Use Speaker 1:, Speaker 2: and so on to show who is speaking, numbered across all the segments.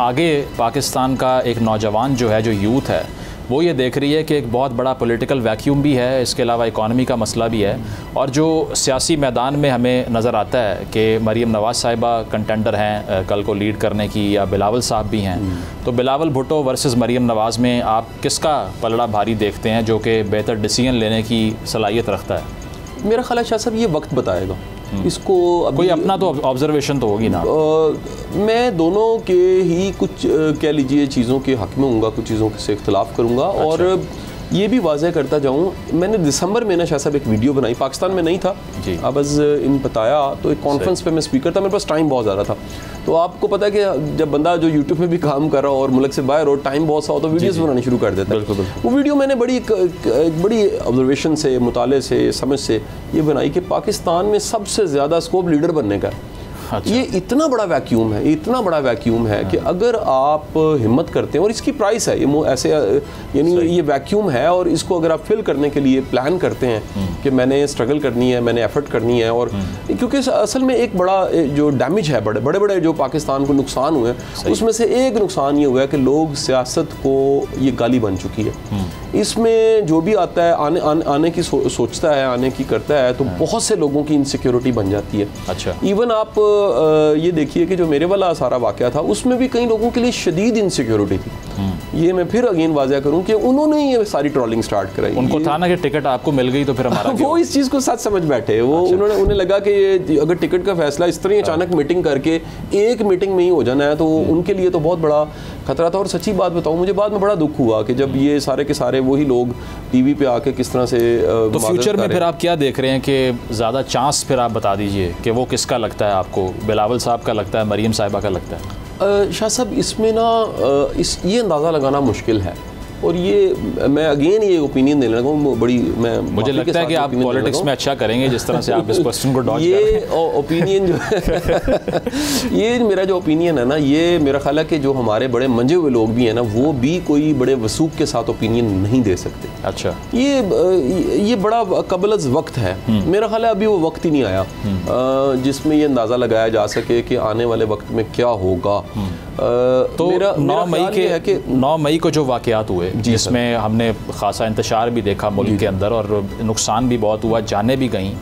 Speaker 1: آگے پاکستان کا ایک نوجوان جو ہے، جو یوتھ ہے، وہ یہ دیکھ رہی ہے کہ ایک بہت بڑا پولیٹیکل ویکیوم بھی ہے، اس کے علاوہ اکانومی کا مسئلہ بھی ہے، اور جو سیاسی میدان میں ہمیں نظر آتا ہے کہ مریم نواز صاحبہ کنٹینڈر ہیں کل کو لیڈ کرنے کی، یا بلاول صاحب بھی ہیں، تو بلاول بھٹو ورسز مریم نواز میں آپ کس کا پلڑا بھاری دیکھتے ہیں جو کہ بہتر ڈیسیژن لینے کی صلاحیت رکھتا ہے؟
Speaker 2: میرا خیال ہے شاہ صاحب یہ وقت بتائے گا اس کو.
Speaker 1: کوئی اپنا تو آبزرویشن تو ہوگی نا.
Speaker 2: میں دونوں کے ہی کچھ کہہ لیجئے چیزوں کے حق میں ہوں گا، کچھ چیزوں سے اختلاف کروں گا. اور یہ بھی واضح کرتا جاؤں، میں نے دسمبر میں نا شاہ صاحب ایک ویڈیو بنائی، پاکستان میں نہیں تھا، اب از ان بتایا تو ایک کانفرنس پہ میں اسپیکر تھا، میرے پاس ٹائم بہت زیادہ تھا. تو آپ کو پتہ ہے کہ جب بندہ جو یوٹیوب میں بھی کام کر رہا ہو اور ملک سے باہر ہو، ٹائم بہت سا ہو تو ویڈیوز بنانی شروع کر دیتا ہے. وہ ویڈیو میں نے بڑی آبزرویشن سے، مطالعے سے، سمجھ سے یہ بنائی کہ پاکستان میں سب سے زیادہ اسکوپ لیڈر بننے کا ہے. یہ اتنا بڑا ویکیوم ہے، اتنا بڑا ویکیوم ہے کہ اگر آپ ہمت کرتے ہیں، اور اس کی پرائس ہے، یہ ایسے یعنی یہ ویکیوم ہے، اور اس کو اگر آپ فل کرنے کے لیے پلان کرتے ہیں کہ میں نے اسٹرگل کرنی ہے، میں نے ایفرٹ کرنی ہے، اور کیونکہ اصل میں ایک بڑا جو ڈیمیج ہے، بڑے جو پاکستان کو نقصان ہوئے ہیں، اس میں سے ایک نقصان یہ ہوا ہے کہ لوگ سیاست کو یہ گالی بن چکی ہے. اس میں جو بھی آتا ہے آنے کی سوچتا ہے، آنے کی کرتا ہے، تو بہت سے لوگوں کی انسیکیورٹی بن جاتی ہے. ایون آپ یہ دیکھیے کہ جو میرے والا سارا واقعہ تھا، اس میں بھی کئی لوگوں کے لیے شدید انسیکیورٹی تھی. یہ میں پھر اگین واضح کروں کہ انہوں نے یہ ساری ٹرولنگ سٹارٹ کرائی.
Speaker 1: ان کو تھا نا کہ ٹکٹ آپ کو مل گئی تو پھر ہمارا
Speaker 2: وہ اس چیز کو سچ سمجھ بیٹھے. وہ انہیں لگا کہ اگر ٹکٹ کا فیصلہ اس طرح اچانک میٹنگ کر کے ایک میٹنگ میں ہی ہو جانا ہے، تو ان کے لیے تو بہت بڑا خطرہ تھا. اور سچی بات بتاؤں، مجھے بعد میں بڑا دکھ ہوا کہ جب یہ سارے کے سارے وہی لوگ ٹی وی پہ آ کے کس طرح سے.
Speaker 1: تو فیوچر میں پھر آپ کیا دیکھ رہے ہیں کہ زیادہ چانس پھر آپ بتا دیجئے کہ وہ کس کا لگتا ہے آپ کو؟ بلاول صاحب کا لگتا ہے، مریم صاحبہ کا لگتا ہے؟
Speaker 2: شاہ صاحب اس میں نا یہ اندازہ لگانا مشکل ہے. اور یہ میں اگین یہ اوپینین دینے لگا ہوں،
Speaker 1: مجھے لگتا ہے کہ آپ پولیٹکس میں اچھا کریں گے جس طرح سے آپ اس کوسچن کو ڈاج کر رہے ہیں.
Speaker 2: یہ اوپینین جو ہے یہ میرا جو اوپینین ہے نا، یہ میرا خیال ہے کہ جو ہمارے بڑے منجے ہوئے لوگ بھی ہیں نا، وہ بھی کوئی بڑے وثوق کے ساتھ اوپینین نہیں دے سکتے.
Speaker 1: اچھا،
Speaker 2: یہ بڑا قبل از وقت ہے. میرا خیال ہے ابھی وہ وقت ہی نہیں آیا جس میں یہ اندازہ لگایا جا سکے کہ آنے والے وقت میں کیا ہوگا.
Speaker 1: تو 9 مئی کو جو واقعات ہوئے، جس میں ہم نے خاصا انتشار بھی دیکھا ملک کے اندر، اور نقصان بھی بہت ہوا، جانیں بھی گئیں،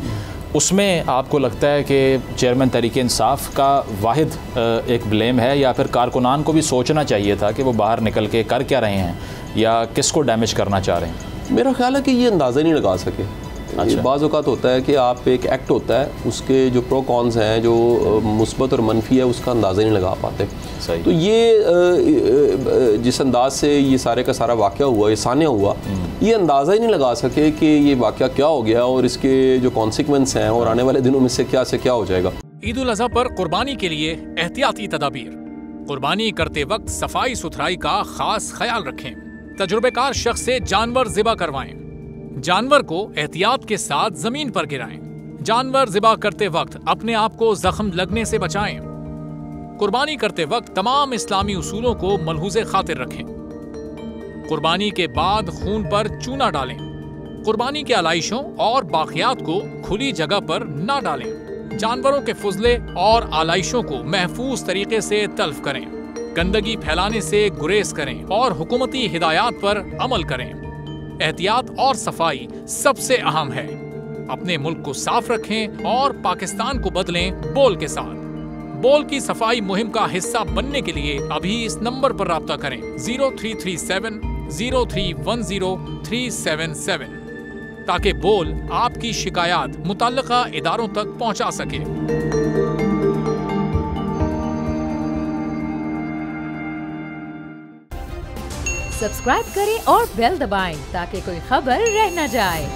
Speaker 1: اس میں آپ کو لگتا ہے کہ چیئرمین تحریک انصاف کا واحد ایک بلیم ہے، یا پھر کارکنان کو بھی سوچنا چاہیے تھا کہ وہ باہر نکل کے کر کیا رہے ہیں یا کس کو ڈیمیج کرنا چاہ رہے ہیں؟
Speaker 2: میرا خیال ہے کہ یہ اندازہ نہیں لگا سکے. بعض اوقات ہوتا ہے کہ آپ ایک ایکٹ ہوتا ہے، اس کے جو پرو کونز ہیں، جو مثبت اور منفی ہے، اس کا اندازہ نہیں لگا پاتے. تو یہ جس انداز سے یہ سارے کا سارا واقعہ ہوا، یہ سانحہ ہوا، یہ اندازہ ہی نہیں لگا سکے کہ یہ واقعہ کیا ہو گیا اور اس کے جو کانسیکوینس ہیں، اور آنے والے دنوں میں سے کیا ہو جائے گا.
Speaker 3: عید الاضحیٰ پر قربانی کے لیے احتیاطی تدابیر. قربانی کرتے وقت صفائی ستھرائی کا خاص خیال رکھیں. تجربہ کار شخص سے جانور ذبح کروائیں. جانور کو احتیاط کے ساتھ زمین پر گرائیں. جانور ذبح کرتے وقت اپنے آپ کو زخم لگنے سے بچائیں. قربانی کرتے وقت تمام اسلامی اصولوں کو ملحوظ خاطر رکھیں. قربانی کے بعد خون پر چونا ڈالیں. قربانی کے علائشوں اور باقیات کو کھلی جگہ پر نہ ڈالیں. جانوروں کے فضلے اور علائشوں کو محفوظ طریقے سے تلف کریں. گندگی پھیلانے سے گریز کریں اور حکومتی ہدایات پر عمل کریں. احتیاط اور صفائی سب سے اہم ہے. اپنے ملک کو صاف رکھیں اور پاکستان کو بدلیں بول کے ساتھ. بول کی صفائی مہم کا حصہ بننے کے لیے ابھی اس نمبر پر رابطہ کریں 0337 0310 377 تاکہ بول آپ کی شکایات متعلقہ اداروں تک پہنچا سکے.
Speaker 4: سبسکرائب کریں اور بیل دبائیں تاکہ کوئی خبر رہ نہ جائے.